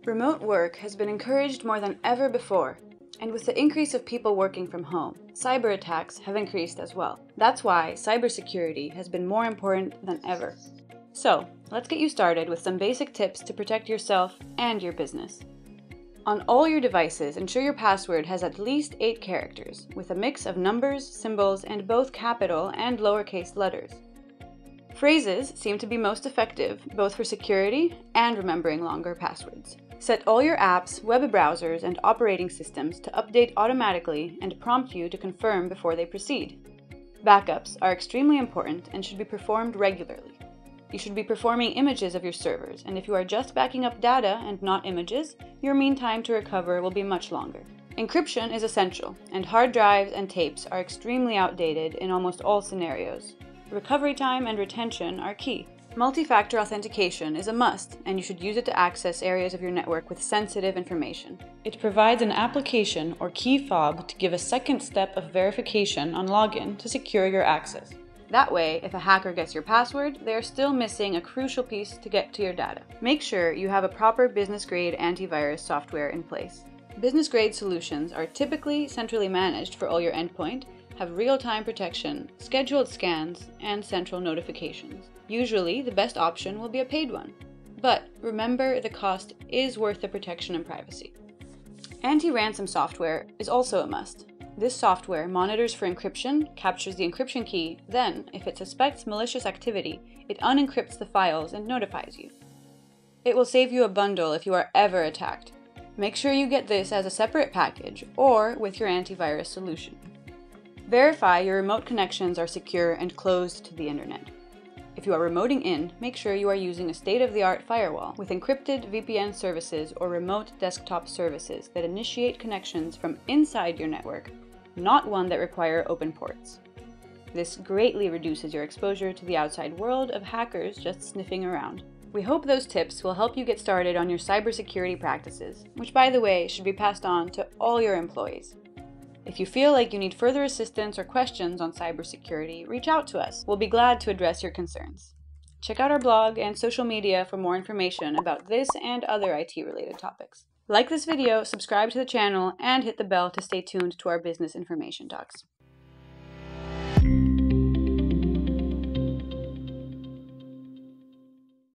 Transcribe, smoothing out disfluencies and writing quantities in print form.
Remote work has been encouraged more than ever before, and with the increase of people working from home, cyber attacks have increased as well. That's why cybersecurity has been more important than ever. So, let's get you started with some basic tips to protect yourself and your business. On all your devices, ensure your password has at least 8 characters, with a mix of numbers, symbols, and both capital and lowercase letters. Phrases seem to be most effective, both for security and remembering longer passwords. Set all your apps, web browsers, and operating systems to update automatically and prompt you to confirm before they proceed. Backups are extremely important and should be performed regularly. You should be performing images of your servers, and if you are just backing up data and not images, your mean time to recover will be much longer. Encryption is essential, and hard drives and tapes are extremely outdated in almost all scenarios. Recovery time and retention are key. Multifactor authentication is a must, and you should use it to access areas of your network with sensitive information. It provides an application or key fob to give a second step of verification on login to secure your access. That way, if a hacker gets your password, they are still missing a crucial piece to get to your data. Make sure you have a proper business-grade antivirus software in place. Business-grade solutions are typically centrally managed for all your endpoint, have real-time protection, scheduled scans, and central notifications. Usually, the best option will be a paid one. But remember, the cost is worth the protection and privacy. Antiransom software is also a must. This software monitors for encryption, captures the encryption key, then, if it suspects malicious activity, it unencrypts the files and notifies you. It will save you a bundle if you are ever attacked. Make sure you get this as a separate package or with your antivirus solution. Verify your remote connections are secure and closed to the internet. If you are remoting in, make sure you are using a state-of-the-art firewall with encrypted VPN services or remote desktop services that initiate connections from inside your network, not one that require open ports. This greatly reduces your exposure to the outside world of hackers just sniffing around. We hope those tips will help you get started on your cybersecurity practices, which, by the way, should be passed on to all your employees. If you feel like you need further assistance or questions on cybersecurity, reach out to us. We'll be glad to address your concerns. Check out our blog and social media for more information about this and other IT-related topics. Like this video, subscribe to the channel, and hit the bell to stay tuned to our business information talks.